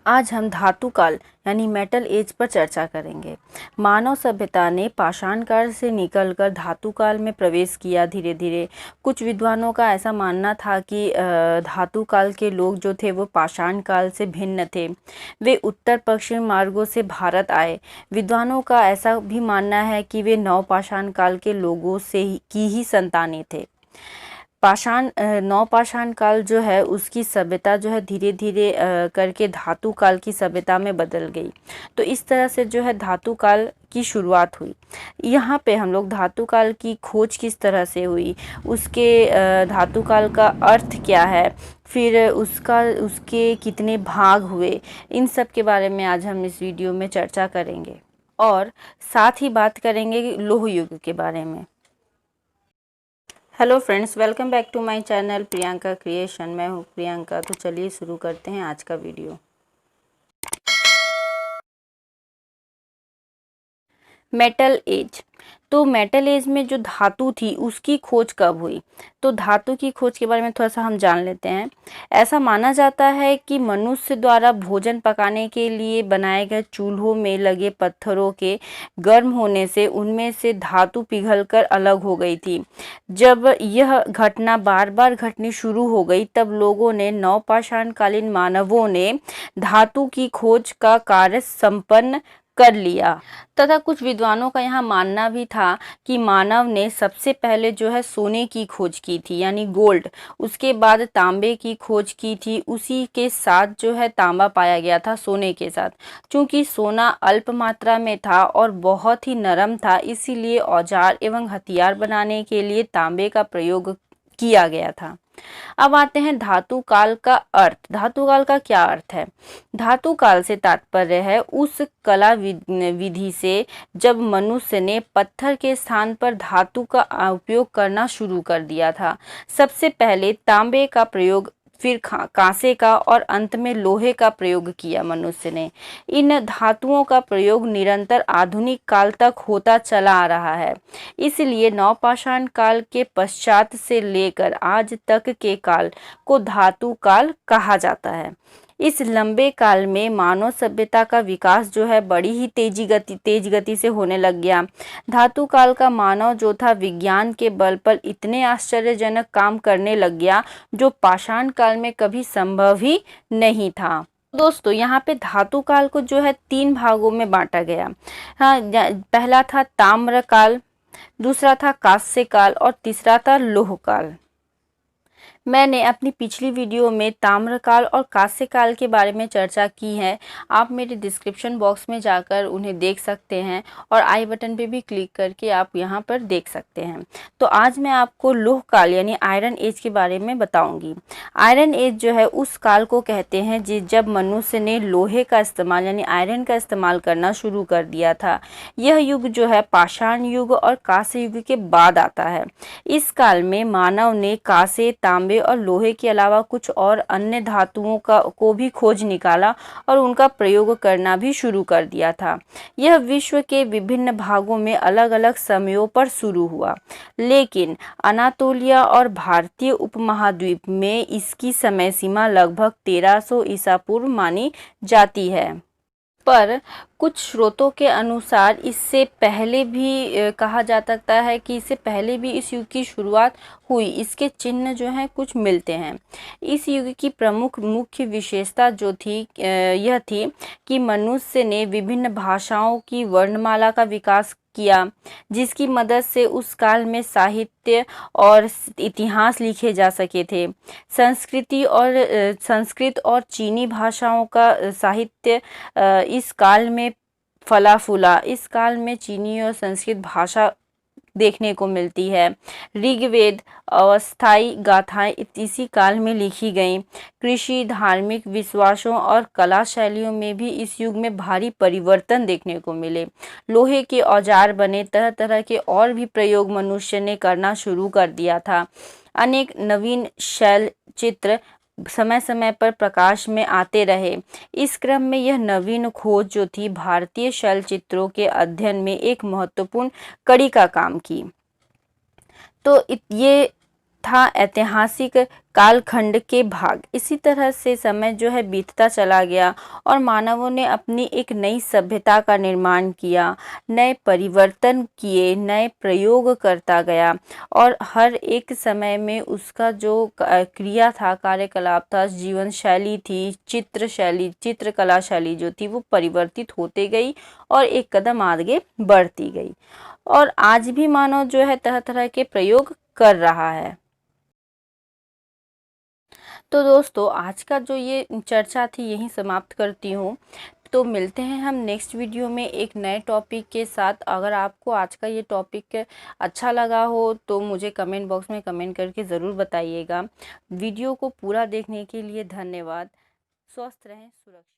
आज हम धातु काल यानी मेटल एज पर चर्चा करेंगे। मानव सभ्यता ने पाषाण काल से निकलकर धातु काल में प्रवेश किया धीरे धीरे। कुछ विद्वानों का ऐसा मानना था कि धातु काल के लोग जो थे वो पाषाण काल से भिन्न थे। वे उत्तर पश्चिम मार्गों से भारत आए। विद्वानों का ऐसा भी मानना है कि वे नवपाषाण काल के लोगों की ही संतानें थे। नवपाषाण काल जो है उसकी सभ्यता जो है धीरे धीरे करके धातु काल की सभ्यता में बदल गई। तो इस तरह से जो है धातु काल की शुरुआत हुई। यहाँ पे हम लोग धातु काल की खोज किस तरह से हुई, उसके धातु काल का अर्थ क्या है, फिर उसके कितने भाग हुए, इन सब के बारे में आज हम इस वीडियो में चर्चा करेंगे और साथ ही बात करेंगे लौह युग के बारे में। Hello friends, welcome back to my channel Priyanka creation. मैं हूँ प्रियंका। तो चलिए शुरू करते हैं आज का वीडियो। Metal age. तो मेटल एज में जो धातु थी उसकी खोज कब हुई? तो धातु की खोज के बारे में थोड़ा सा हम जान लेते हैं। ऐसा माना जाता है कि मनुष्य द्वारा भोजन पकाने के लिए बनाए गए चूल्हों में लगे पत्थरों के गर्म होने से उनमें से धातु पिघलकर अलग हो गई थी। जब यह घटना बार बार घटनी शुरू हो गई तब लोगों ने नवपाषाण कालीन मानवों ने धातु की खोज का कार्य संपन्न कर लिया। तथा कुछ विद्वानों का यहाँ मानना भी था कि मानव ने सबसे पहले जो है सोने की खोज की थी यानी गोल्ड, उसके बाद तांबे की खोज की थी, उसी के साथ जो है तांबा पाया गया था सोने के साथ। चूंकि सोना अल्प मात्रा में था और बहुत ही नरम था, इसीलिए औजार एवं हथियार बनाने के लिए तांबे का प्रयोग किया गया था। अब आते हैं धातु काल का अर्थ। धातु काल का क्या अर्थ है? धातु काल से तात्पर्य है उस कला विधि से जब मनुष्य ने पत्थर के स्थान पर धातु का उपयोग करना शुरू कर दिया था। सबसे पहले तांबे का प्रयोग, फिर कांसे का और अंत में लोहे का प्रयोग किया मनुष्य ने। इन धातुओं का प्रयोग निरंतर आधुनिक काल तक होता चला आ रहा है। इसलिए नवपाषाण काल के पश्चात से लेकर आज तक के काल को धातु काल कहा जाता है। इस लंबे काल में मानव सभ्यता का विकास जो है बड़ी ही तेज गति से होने लग गया। धातु काल का मानव जो था विज्ञान के बल पर इतने आश्चर्यजनक काम करने लग गया जो पाषाण काल में कभी संभव ही नहीं था। दोस्तों, यहाँ पे धातु काल को जो है 3 भागों में बांटा गया। हाँ, पहला था ताम्र काल, दूसरा था कांस्य काल और तीसरा था लौह काल। मैंने अपनी पिछली वीडियो में ताम्रकाल और कांस्य काल के बारे में चर्चा की है। आप मेरे डिस्क्रिप्शन बॉक्स में जाकर उन्हें देख सकते हैं और आई बटन पे भी क्लिक करके आप यहां पर देख सकते हैं। तो आज मैं आपको लौह काल यानी आयरन एज के बारे में बताऊंगी। आयरन एज जो है उस काल को कहते हैं जब मनुष्य ने लोहे का इस्तेमाल यानी आयरन का इस्तेमाल करना शुरू कर दिया था। यह युग जो है पाषाण युग और कांस्य युग के बाद आता है। इस काल में मानव ने कांसे, तांबे और लोहे के अलावा कुछ और अन्य धातुओं को भी खोज निकाला और उनका प्रयोग करना भी शुरू कर दिया था। यह विश्व के विभिन्न भागों में अलग अलग समयों पर शुरू हुआ, लेकिन अनातोलिया और भारतीय उपमहाद्वीप में इसकी समय सीमा लगभग 1300 ईसा पूर्व मानी जाती है। पर कुछ स्रोतों के अनुसार इससे पहले भी कहा जा सकता है कि इससे पहले भी इस युग की शुरुआत हुई। इसके चिन्ह जो हैं कुछ मिलते हैं। इस युग की प्रमुख मुख्य विशेषता जो थी यह थी कि मनुष्य ने विभिन्न भाषाओं की वर्णमाला का विकास किया, जिसकी मदद से उस काल में साहित्य और इतिहास लिखे जा सके थे। संस्कृत और चीनी भाषाओं का साहित्य इस काल में फला फूला। इस काल में चीनी और संस्कृत भाषा देखने को मिलती है। ऋग्वेद, अस्थाई गाथाएं इसी काल में लिखी गईं। कृषि, धार्मिक विश्वासों और कला शैलियों में भी इस युग में भारी परिवर्तन देखने को मिले। लोहे के औजार बने, तरह तरह के और भी प्रयोग मनुष्य ने करना शुरू कर दिया था। अनेक नवीन शैल चित्र समय समय पर प्रकाश में आते रहे। इस क्रम में यह नवीन खोज जो थी भारतीय शैल चित्रों के अध्ययन में एक महत्वपूर्ण कड़ी का काम की। तो ये था ऐतिहासिक कालखंड के भाग। इसी तरह से समय जो है बीतता चला गया और मानवों ने अपनी एक नई सभ्यता का निर्माण किया, नए परिवर्तन किए, नए प्रयोग करता गया और हर एक समय में उसका जो क्रिया था, कार्यकलाप था, जीवन शैली थी, चित्रकला शैली जो थी वो परिवर्तित होते गई और एक कदम आगे बढ़ती गई और आज भी मानव जो है तरह तरह के प्रयोग कर रहा है। तो दोस्तों आज का जो ये चर्चा थी यहीं समाप्त करती हूँ। तो मिलते हैं हम नेक्स्ट वीडियो में एक नए टॉपिक के साथ। अगर आपको आज का ये टॉपिक अच्छा लगा हो तो मुझे कमेंट बॉक्स में कमेंट करके ज़रूर बताइएगा। वीडियो को पूरा देखने के लिए धन्यवाद। स्वस्थ रहें, सुरक्षित।